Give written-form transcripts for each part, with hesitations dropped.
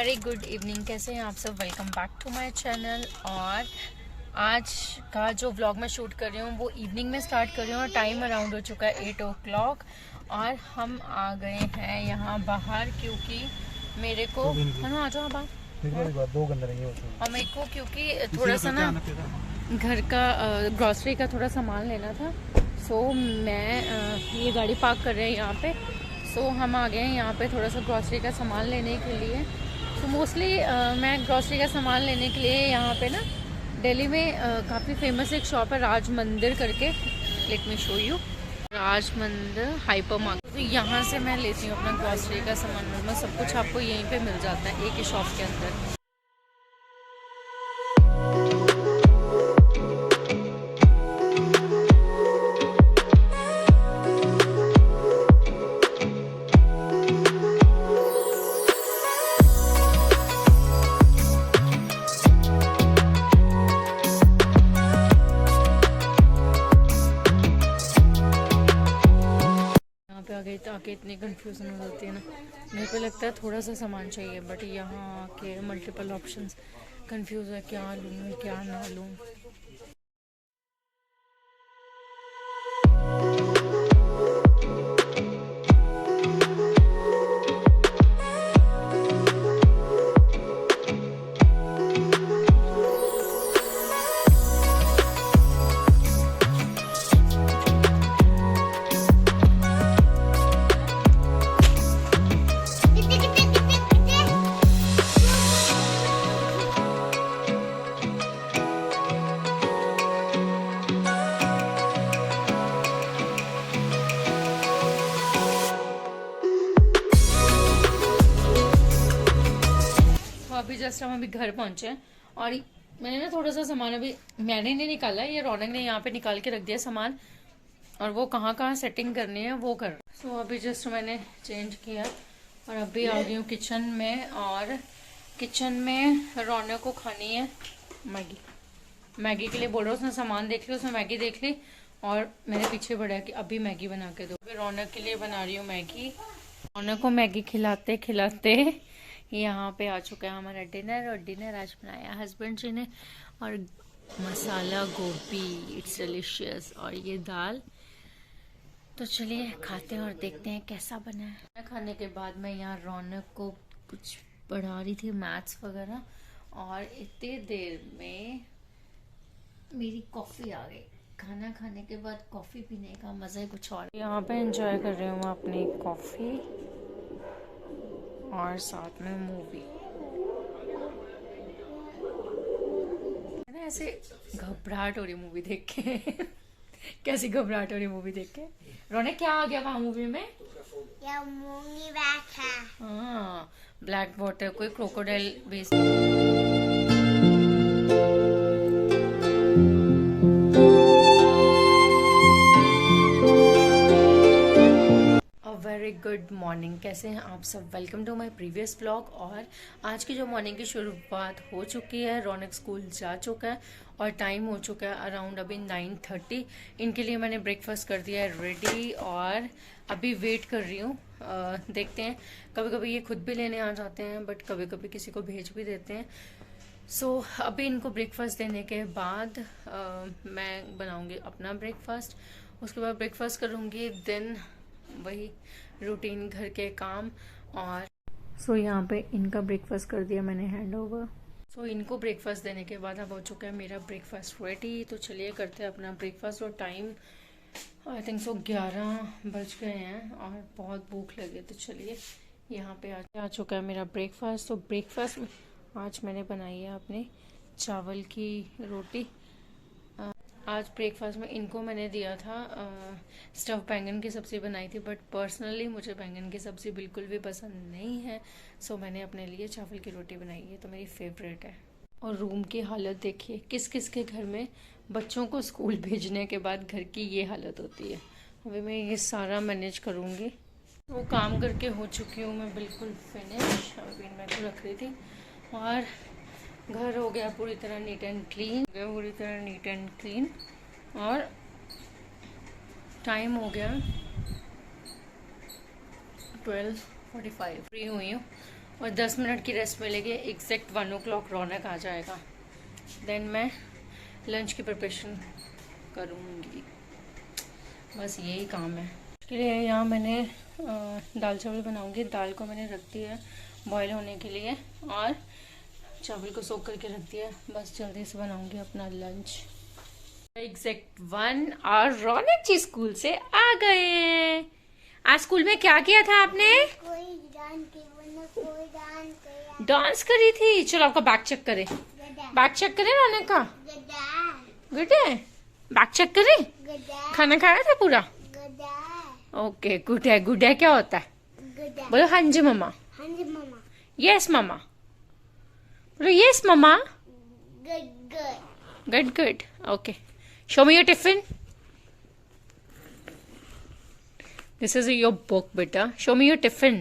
Very good evening. कैसे हैं आप सब? Welcome back to my channel. और आज का जो व्लॉग मैं शूट कर रही हूँ वो इवनिंग में स्टार्ट कर रही हूँ और टाइम अराउंड हो चुका है 8 o'clock। और हम आ गए हैं यहाँ बाहर क्योंकि मेरे को है ना, आ जाओ बाहर। और मेरे को क्योंकि थोड़ा सा ना घर का ग्रॉसरी का थोड़ा सामान लेना था। सो मैं ये गाड़ी पार्क कर रहे हैं यहाँ पे। सो हम आ गए हैं यहाँ पे थोड़ा सा ग्रॉसरी का सामान लेने के लिए। तो मोस्टली मैं ग्रॉसरी का सामान लेने के लिए यहाँ पे ना दिल्ली में काफ़ी फेमस एक शॉप है राज मंदिर करके। Let me show you. Raj Mandir hyper market. तो यहाँ से मैं लेती हूँ अपना ग्रॉसरी का सामान। सब कुछ आपको यहीं पे मिल जाता है एक ही शॉप के अंदर। आके इतनी कंफ्यूजन हो जाती है ना। मेरे को लगता है थोड़ा सा सामान चाहिए बट यहाँ आके मल्टीपल ऑप्शंस, कंफ्यूज है क्या लूँ क्या ना लूँ। अभी जस्ट हम अभी घर पहुंचे हैं और मैंने ना थोड़ा सा सामान अभी मैंने नहीं निकाला, ये रौनक ने यहाँ पे निकाल के रख दिया सामान। और वो कहाँ कहाँ सेटिंग करनी है वो कर। सो अभी जस्ट मैंने चेंज किया और अभी आ गई हूँ किचन में। और किचन में रौनक को खानी है मैगी। मैगी के लिए बोल रहा हूँ, उसने सामान देख लिया, उसने मैगी देख ली और मेरे पीछे बढ़ा कि अभी मैगी बना के दो। अभी रौनक के लिए बना रही हूँ मैगी। रौनक को मैगी खिलाते खिलाते यहाँ पे आ चुका है हमारा डिनर। और डिनर आज बनाया हस्बैंड जी ने और मसाला गोभी, इट्स डिलीशियस। और ये दाल। तो चलिए खाते हैं और देखते हैं कैसा बना है। खाने के बाद मैं यहाँ रौनक को कुछ पढ़ा रही थी मैथ्स वगैरह और इतनी देर में मेरी कॉफ़ी आ गई। खाना खाने के बाद कॉफ़ी पीने का मज़ा ही कुछ और। यहाँ पे एंजॉय कर रही हूँ मैं अपनी कॉफ़ी और साथ में मूवी। ऐसे घबराहट हो रही मूवी देख के कैसी घबराहट हो रही मूवी देख के। रौनक क्या आ गया वहाँ मूवी में? या मूंगी बैग है। हाँ, ब्लैक वाटर कोई crocodile base. Very good morning. कैसे हैं आप सब? Welcome to my previous blog. और आज की जो मॉर्निंग की शुरुआत हो चुकी है, रौनक स्कूल जा चुका है और टाइम हो चुका है अराउंड अभी 9:30। इनके लिए मैंने ब्रेकफास्ट कर दिया है रेडी और अभी वेट कर रही हूँ। देखते हैं, कभी कभी ये खुद भी लेने आ जाते हैं बट कभी कभी किसी को भेज भी देते हैं। सो अभी इनको ब्रेकफास्ट देने के बाद मैं बनाऊँगी अपना ब्रेकफास्ट। उसके बाद ब्रेकफास्ट करूँगी, देन वही रूटीन घर के काम। और सो यहाँ पे इनका ब्रेकफास्ट कर दिया मैंने हैंड ओवर। सो इनको ब्रेकफास्ट देने के बाद अब हो चुका है मेरा ब्रेकफास्ट रेडी। तो चलिए करते हैं अपना ब्रेकफास्ट। और टाइम आई थिंक सो 11 बज गए हैं और बहुत भूख लगी। तो चलिए यहाँ पे आ चुका है मेरा ब्रेकफास्ट। तो ब्रेकफास्ट में आज मैंने बनाई है अपने चावल की रोटी। आज ब्रेकफास्ट में इनको मैंने दिया था स्टफ बैंगन की सब्ज़ी बनाई थी बट पर्सनली मुझे बैंगन की सब्ज़ी बिल्कुल भी पसंद नहीं है। सो मैंने अपने लिए चावल की रोटी बनाई है, तो मेरी फेवरेट है। और रूम की हालत देखिए, किस किस के घर में बच्चों को स्कूल भेजने के बाद घर की ये हालत होती है। अभी मैं ये सारा मैनेज करूँगी। वो काम करके हो चुकी हूँ मैं बिल्कुल फिनिश। अभी मैं तो रख रही थी और घर हो गया पूरी तरह नीट एंड क्लीन। और टाइम हो गया 12:45। फ्री हुई हूँ और 10 मिनट की रेस्ट मिलेगी। एग्जैक्ट 1 o'clock रौनक आ जाएगा, देन मैं लंच की प्रिपरेशन करूँगी। बस यही काम है। इसके लिए यहाँ मैंने दाल चावल बनाऊँगी। दाल को मैंने रख दिया है बॉयल होने के लिए और चावल को सोख करके रख दिया है। बस जल्दी से बनाऊँगी अपना लंच। एग्जैक्ट 1 और रौनक जी स्कूल से आ गए हैं। आज स्कूल में क्या किया था आपने? कोई डांस किया। डांस करी थी। चलो आपका बैग चेक करें। बैग चेक करें रौनक का। गुड है। बैग चेक करें। खाना खाया था पूरा? ओके गुड है। गुड है क्या होता है? बोलो हाँ जी मम्मा। हाँ जी मम्मा। यस मम्मा। बोलो यस मम्मा। Good good. Good good. Okay, show me your tiffin. This is your book, beta. Show me your tiffin.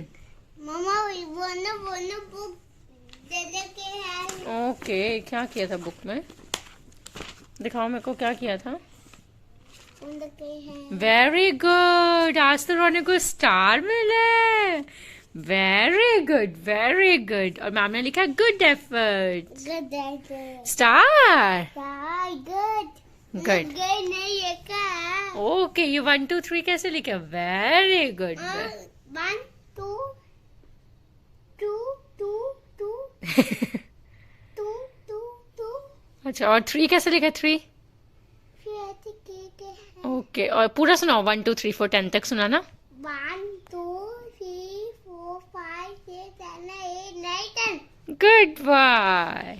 मम्मा वो बुक दे दे के है। ओके, क्या किया था बुक में? दिखाओ मेरे को क्या किया था। Very good. आज तो रौनक को स्टार मिला। Very good very good. और मैम ने लिखा good effort. Good star. Good good. नहीं ये क्या? ओके, ये 1 2 3 कैसे लिखा? Very good. 1 2 2 2 2 2 2 2। अच्छा, और 3 कैसे लिखा? 3। ओके, और पूरा सुनाओ 1 2 3 4 10 तक सुना ना। 1 2 3 4 5 6 7 8 9 10। Good bye.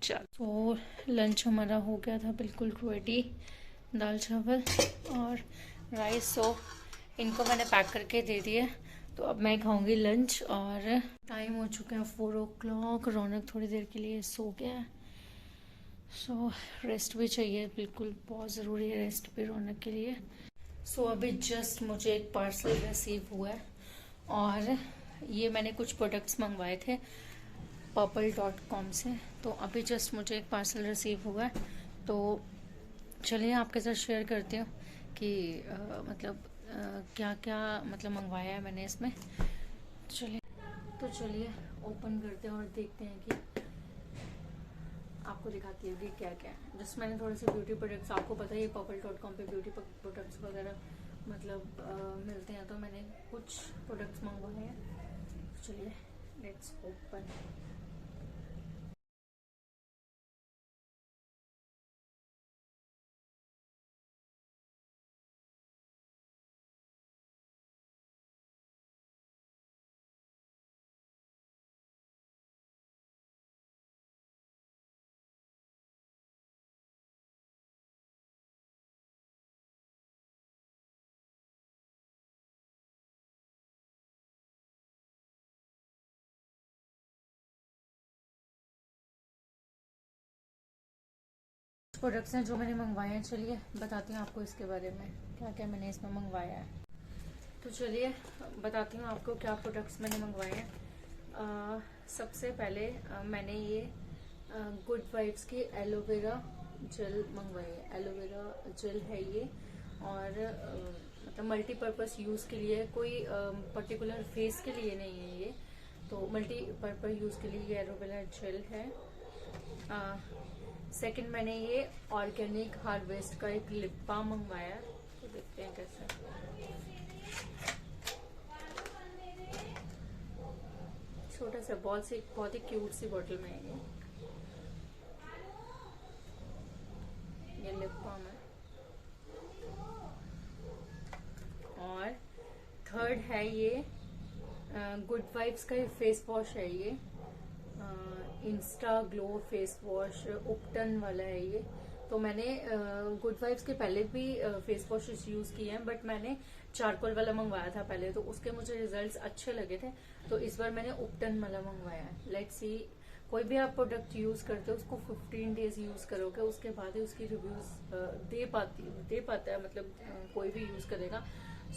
चलो, तो लंच हमारा हो गया था बिल्कुल रेडी। दाल चावल और राइस। सो इनको मैंने पैक करके दे दिए। तो अब मैं खाऊंगी लंच और टाइम हो चुका है 4 o'clock। रौनक थोड़ी देर के लिए सो गया है। सो रेस्ट भी चाहिए, बिल्कुल बहुत ज़रूरी है रेस्ट भी रौनक के लिए। सो अभी जस्ट मुझे एक पार्सल रिसीव हुआ है और ये मैंने कुछ प्रोडक्ट्स मंगवाए थे purple.com से। तो अभी जस्ट मुझे एक पार्सल रिसीव हुआ है। तो चलिए आपके साथ शेयर करती हूँ कि क्या क्या मतलब मंगवाया है मैंने इसमें। चलिए ओपन करते हैं और देखते हैं कि आपको दिखाती है कि क्या क्या है। जस्ट मैंने थोड़े से ब्यूटी प्रोडक्ट्स, आपको पता है purple.com पे ब्यूटी प्रोडक्ट्स वगैरह मिलते हैं, तो मैंने कुछ प्रोडक्ट्स मंगवाए हैं। चलिए लेट्स ओपन। प्रोडक्ट्स हैं जो मैंने मंगवाए हैं। चलिए बताती हूँ आपको इसके बारे में क्या क्या मैंने इसमें मंगवाया है। तो चलिए बताती हूँ आपको क्या प्रोडक्ट्स मैंने मंगवाए हैं। सबसे पहले मैंने ये गुड वाइब्स की एलोवेरा जेल मंगवाई है। एलोवेरा जेल है ये और मतलब मल्टीपर्पज़ यूज़ के लिए, कोई पर्टिकुलर फेस के लिए नहीं है ये, तो मल्टीपर्पज़ यूज़ के लिए ये एलोवेरा जेल है। सेकंड मैंने ये ऑर्गेनिक हार्वेस्ट का एक लिप बाम मंगवाया, तो देखते हैं कैसा। छोटा सा बहुत ही क्यूट सी बॉटल में है ये लिप बाम है। और थर्ड है ये गुड वाइब्स का फेस वॉश है ये, इंस्टा ग्लो फेस वॉश उपटन वाला है ये। तो मैंने गुड वाइब्स के पहले भी फेस वॉशेस यूज किए हैं, बट मैंने चारकोल वाला मंगवाया था पहले, तो उसके मुझे रिजल्ट्स अच्छे लगे थे। तो इस बार मैंने उपटन वाला मंगवाया है। लेट्स सी, कोई भी आप प्रोडक्ट यूज करते हो उसको 15 डेज यूज करोगे, उसके बाद ही उसकी रिव्यूज दे पाता है, मतलब कोई भी यूज करेगा।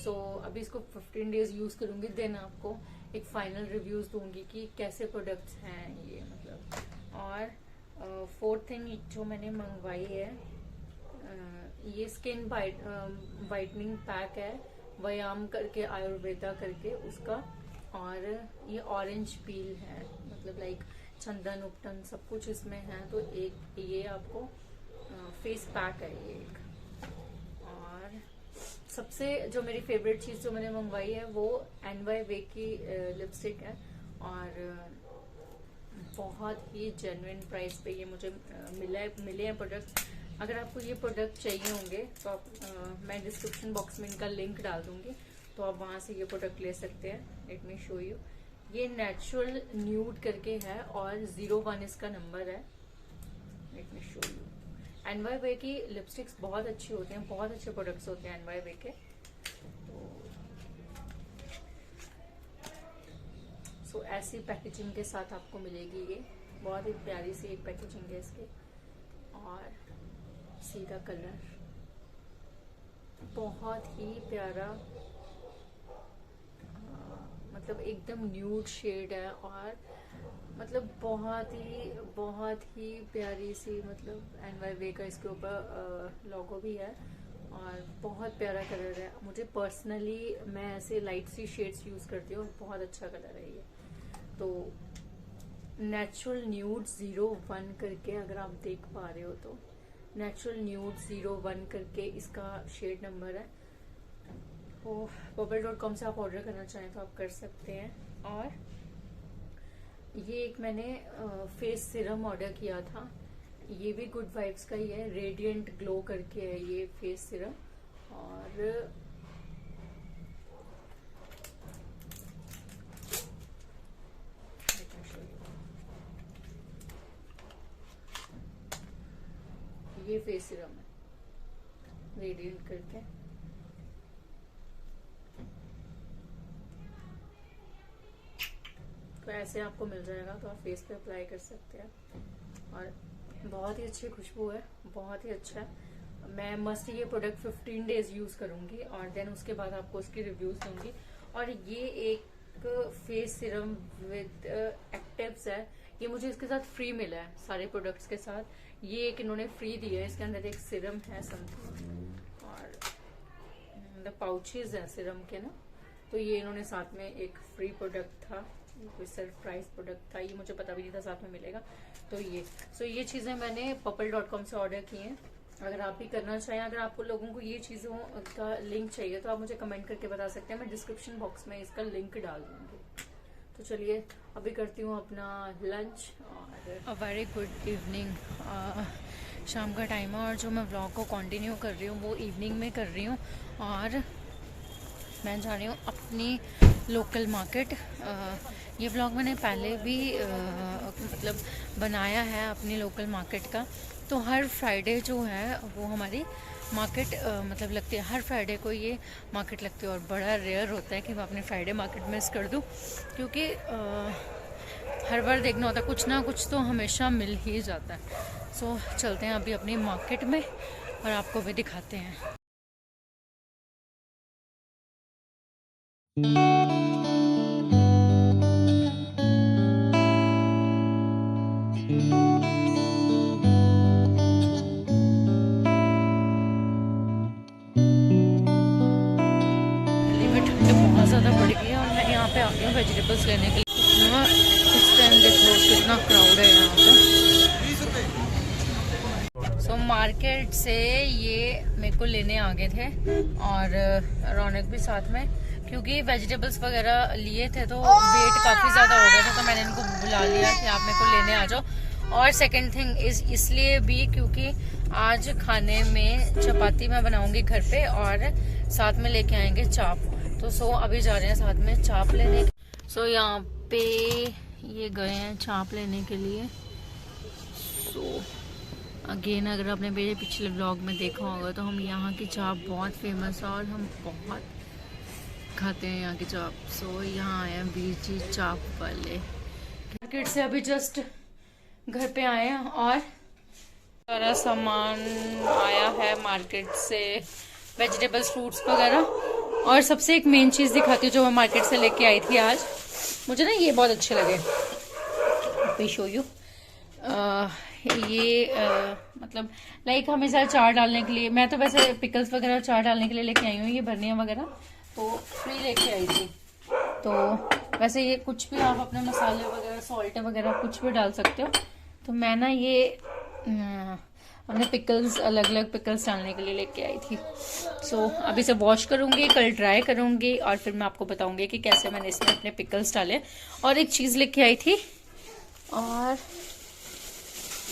सो अभी इसको 15 डेज यूज करूंगी, देन आपको एक फाइनल रिव्यूज दूंगी कि कैसे प्रोडक्ट्स हैं ये मतलब। और फोर्थ थिंग जो मैंने मंगवाई है ये स्किन वाइटनिंग पैक है, व्यायाम करके आयुर्वेदा करके उसका और ये ऑरेंज पील है, मतलब लाइक चंदन उपटन सब कुछ इसमें है। तो एक ये आपको फेस पैक है ये एक। और सबसे जो मेरी फेवरेट चीज जो मैंने मंगवाई है वो NY वे की लिपस्टिक है, और बहुत ही जेन्युइन प्राइस पे ये मुझे मिले हैं प्रोडक्ट। अगर आपको ये प्रोडक्ट चाहिए होंगे तो आप मैं डिस्क्रिप्शन बॉक्स में इनका लिंक डाल दूंगी, तो आप वहां से ये प्रोडक्ट ले सकते हैं। Late me show you. ये नेचुरल न्यूड करके है और 01 इसका नंबर है। Late me show you. NY वे की लिपस्टिक्स बहुत अच्छी होती हैं, बहुत अच्छे प्रोडक्ट्स होते हैं NY वे के। सो ऐसी पैकेजिंग के साथ आपको मिलेगी ये, बहुत ही प्यारी सी एक पैकेजिंग है इसकी। और सीधा कलर बहुत ही प्यारा, मतलब एकदम न्यूड शेड है, और मतलब बहुत ही प्यारी सी, मतलब NY वे का इसके ऊपर लोगो भी है, और बहुत प्यारा कलर है। मुझे पर्सनली मैं ऐसे लाइट सी शेड्स यूज करती हूँ, बहुत अच्छा कलर है ये। तो नेचुरल न्यूड 01 करके, अगर आप देख पा रहे हो तो नेचुरल न्यूड 01 करके इसका शेड नंबर है। तो bubble.com से आप ऑर्डर करना चाहें तो आप कर सकते हैं। और ये एक मैंने फेस सिरम ऑर्डर किया था, ये भी गुड वाइब्स का ही है, रेडिएंट ग्लो करके है ये फेस सिरम। और ये फेस सिरम है रेडिएंट करके। तो ऐसे आपको मिल जाएगा, तो आप फेस पे अप्लाई कर सकते हैं। और बहुत ही अच्छी खुशबू है, बहुत ही अच्छा है। मैं मस्ट ये प्रोडक्ट 15 डेज यूज करूंगी और देन उसके बाद आपको उसकी रिव्यूज दूंगी। और ये एक फेस सिरम विद एक्टिव्स है, ये मुझे इसके साथ फ्री मिला है सारे प्रोडक्ट्स के साथ। ये एक इन्होंने फ्री दिया है, इसके अंदर एक सिरम है समथिंग, और पाउचेज है सिरम के ना। तो ये इन्होंने साथ में एक फ्री प्रोडक्ट था, कोई सरप्राइज प्रोडक्ट था, ये मुझे पता भी नहीं था साथ में मिलेगा। तो ये चीजें मैंने bubble.com से ऑर्डर की हैं। अगर आप भी करना चाहें, अगर आपको लोगों को ये चीजों का लिंक चाहिए तो आप मुझे कमेंट करके बता सकते हैं, मैं डिस्क्रिप्शन बॉक्स में इसका लिंक डाल दूंगी। तो चलिए अभी करती हूँ अपना लंच। और वेरी गुड इवनिंग, शाम का टाइम है, और जो मैं व्लॉग को कंटिन्यू कर रही हूँ वो इवनिंग में कर रही हूँ। और मैं जा रही हूँ अपनी लोकल मार्केट। ये व्लॉग मैंने पहले भी मतलब बनाया है अपनी लोकल मार्केट का। तो हर फ्राइडे जो है वो हमारी मार्केट मतलब लगती है, हर फ्राइडे को ये मार्केट लगती है। और बड़ा रेयर होता है कि मैं अपनी फ्राइडे मार्केट मिस कर दूं, क्योंकि हर बार देखना होता है, कुछ ना कुछ तो हमेशा मिल ही जाता है। सो चलते हैं अभी अपनी मार्केट में और आपको भी दिखाते हैं। बहुत ज़्यादा बढ़ गई है और मैं यहाँ पे आ गई हूँ वेजिटेबल्स लेने के लिए। इस टाइम देखो कितना क्राउड है यहाँ पे। सो मार्केट से ये मेरे को लेने आ गए थे, और रौनक भी साथ में, क्योंकि वेजिटेबल्स वगैरह लिए थे तो वेट काफ़ी ज़्यादा हो गया था। तो मैंने इनको बुला लिया कि आप मेरे को लेने आ जाओ। और सेकंड थिंग इसलिए भी क्योंकि आज खाने में चपाती मैं बनाऊंगी घर पे, और साथ में लेके आएंगे चाप। तो अभी जा रहे हैं साथ में चाप लेने। यहाँ पे ये गए हैं चाप लेने के लिए। अगेन अगर आपने मेरे पिछले व्लॉग में देखा होगा तो हम यहाँ की चाप बहुत फेमस है और हम बहुत खाते हैं यहाँ की चाप। यहाँ आए हैं वीर जी चाप वाले। मार्केट से अभी जस्ट घर पे आए हैं और सारा सामान आया है मार्केट से, वेजिटेबल्स फ्रूट्स वगैरह। और सबसे एक मेन चीज़ दिखाती हूँ जो मैं मार्केट से लेके आई थी आज। मुझे ना ये बहुत अच्छे लगे, मैं शो यू। मतलब लाइक हमेशा चार डालने के लिए, मैं तो वैसे पिकल्स वगैरह चार डालने के लिए लेके आई हूँ, ये भरनिया वगैरह तो फ्री लेके आई थी। तो वैसे ये कुछ भी आप अपने मसाले वगैरह सॉल्ट वगैरह कुछ भी डाल सकते हो। तो मैं ना ये अपने पिकल्स अलग अलग पिकल्स डालने के लिए लेके आई थी। सो अभी से वॉश करूँगी, कल ड्राई करूँगी और फिर मैं आपको बताऊँगी कि कैसे मैंने इसमें अपने पिकल्स डाले। और एक चीज़ लेके आई थी और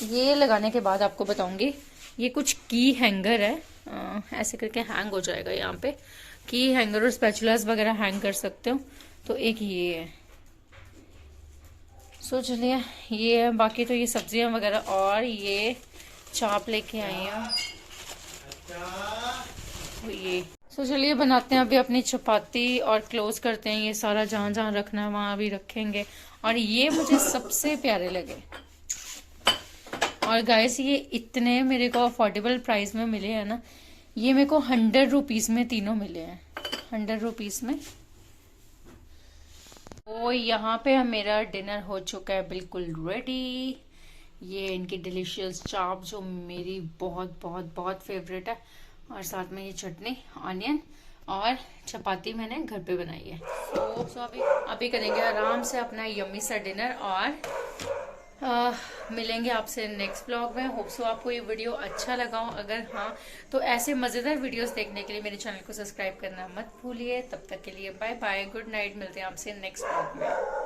ये लगाने के बाद आपको बताऊँगी। ये कुछ की हैंगर है, ऐसे करके हैंग हो जाएगा यहाँ पे। की हैंगर और स्पैचुलास वगैरह हैंग कर सकते हो। तो एक ये है। सो चलिए ये है, बाकी तो ये सब्जियां वगैरह और ये चाप लेके आई हैं ये। सो चलिए बनाते हैं अभी अपनी चपाती और क्लोज करते हैं। ये सारा जहाँ जहाँ रखना है वहाँ अभी रखेंगे। और ये मुझे सबसे प्यारे लगे। और गाइस ये इतने मेरे को अफोर्डेबल प्राइस में मिले हैं ना। ये मेरे को 100 रुपीज में तीनों मिले हैं, 100 रुपीज में। तो यहाँ पे मेरा डिनर हो चुका है बिल्कुल रेडी। ये इनकी डिलीशियस चाप जो मेरी बहुत बहुत बहुत फेवरेट है, और साथ में ये चटनी ऑनियन और चपाती मैंने घर पे बनाई है। सो अभी करेंगे आराम से अपना यम्मी सा डिनर और मिलेंगे आपसे नेक्स्ट ब्लॉग में। होप सो आपको ये वीडियो अच्छा लगा हो। अगर हाँ तो ऐसे मज़ेदार वीडियोस देखने के लिए मेरे चैनल को सब्सक्राइब करना मत भूलिए। तब तक के लिए बाय बाय, गुड नाइट। मिलते हैं आपसे नेक्स्ट ब्लॉग में।